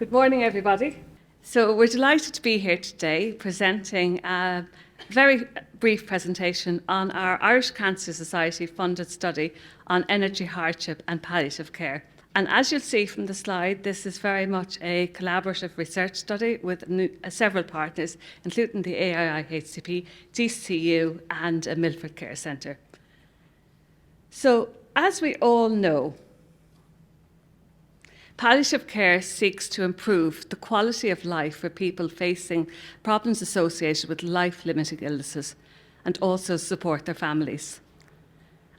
Good morning, everybody. So we're delighted to be here today presenting a very brief presentation on our Irish Cancer Society funded study on energy hardship and palliative care. And as you'll see from the slide, this is very much a collaborative research study with several partners, including the AIIHPC, DCU and a Milford Care Centre. So, as we all know, palliative care seeks to improve the quality of life for people facing problems associated with life-limiting illnesses and also support their families.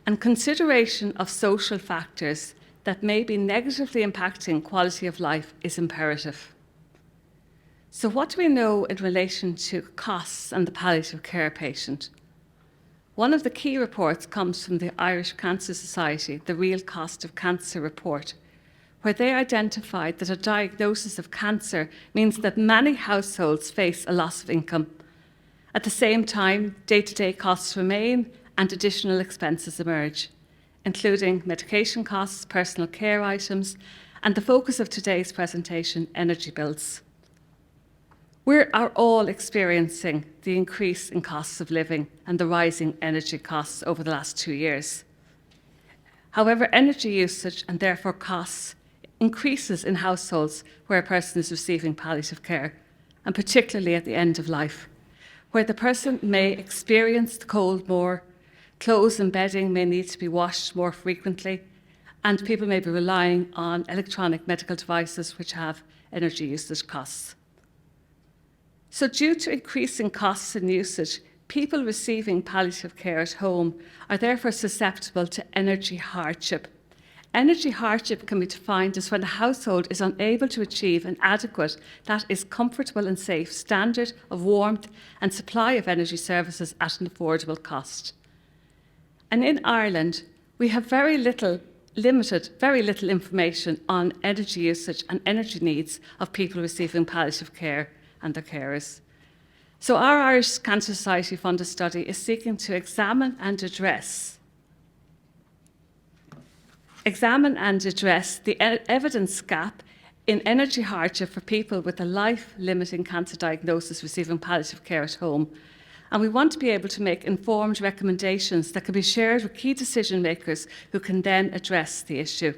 And consideration of social factors that may be negatively impacting quality of life is imperative. So what do we know in relation to costs and the palliative care patient? One of the key reports comes from the Irish Cancer Society, the Real Cost of Cancer report, where they identified that a diagnosis of cancer means that many households face a loss of income. At the same time, day-to-day costs remain and additional expenses emerge, including medication costs, personal care items, and the focus of today's presentation, energy bills. We are all experiencing the increase in costs of living and the rising energy costs over the last 2 years. However, energy usage and therefore costs increases in households where a person is receiving palliative care, and particularly at the end of life, where the person may experience the cold more, clothes and bedding may need to be washed more frequently, and people may be relying on electronic medical devices which have energy usage costs. So due to increasing costs and usage, people receiving palliative care at home are therefore susceptible to energy hardship. Energy hardship can be defined as when a household is unable to achieve an adequate, that is comfortable and safe, standard of warmth and supply of energy services at an affordable cost. And in Ireland, we have very little information on energy usage and energy needs of people receiving palliative care and their carers. So our Irish Cancer Society funded study is seeking to examine and address the evidence gap in energy hardship for people with a life-limiting cancer diagnosis receiving palliative care at home. And we want to be able to make informed recommendations that can be shared with key decision makers who can then address the issue.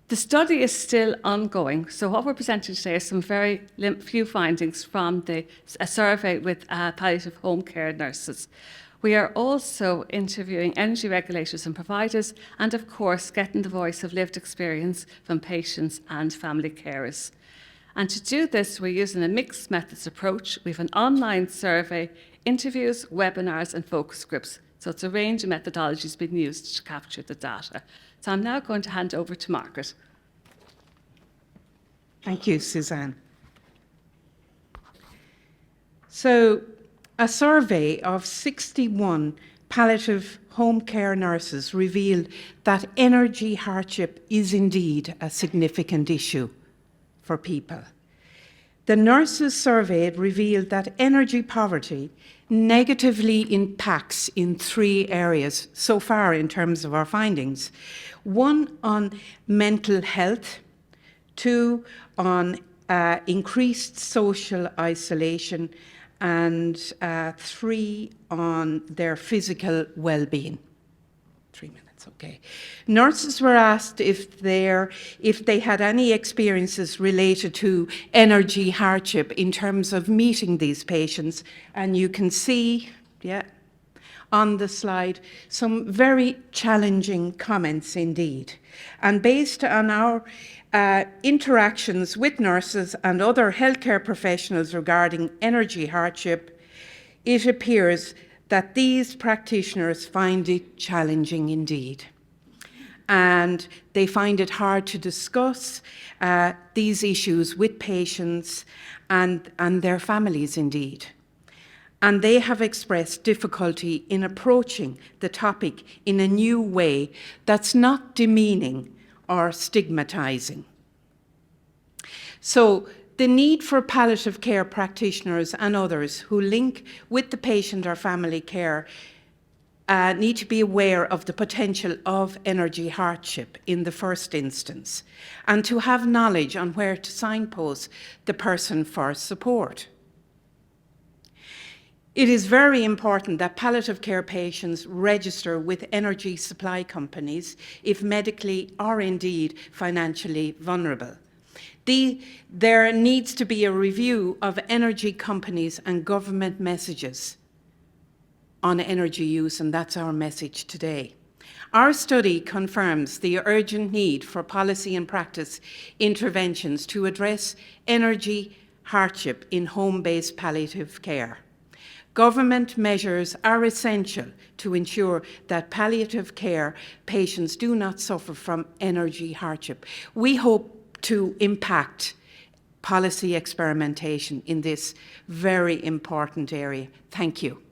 The study is still ongoing, so what we're presenting today are some very few findings from a survey with palliative home care nurses. We are also interviewing energy regulators and providers, and of course getting the voice of lived experience from patients and family carers. And to do this, we're using a mixed methods approach. We have an online survey, interviews, webinars and focus groups. So it's a range of methodologies being used to capture the data. So I'm now going to hand over to Margaret. Thank you, Suzanne. So, a survey of 61 palliative home care nurses revealed that energy hardship is indeed a significant issue for people. The nurses surveyed revealed that energy poverty negatively impacts in 3 areas so far in terms of our findings. 1 on mental health, 2 on increased social isolation, and 3 on their physical well-being. 3 minutes, okay. Nurses were asked if they had any experiences related to energy hardship in terms of meeting these patients, and you can see, on the slide, some very challenging comments indeed. And based on our interactions with nurses and other healthcare professionals regarding energy hardship, it appears that these practitioners find it challenging indeed. And they find it hard to discuss these issues with patients and their families indeed. And they have expressed difficulty in approaching the topic in a new way that's not demeaning or stigmatizing. So the need for palliative care practitioners and others who link with the patient or family care need to be aware of the potential of energy hardship in the first instance, and to have knowledge on where to signpost the person for support. It is very important that palliative care patients register with energy supply companies if medically or indeed financially vulnerable. There needs to be a review of energy companies and government messages on energy use, and that's our message today. Our study confirms the urgent need for policy and practice interventions to address energy hardship in home-based palliative care. Government measures are essential to ensure that palliative care patients do not suffer from energy hardship. We hope to impact policy experimentation in this very important area. Thank you.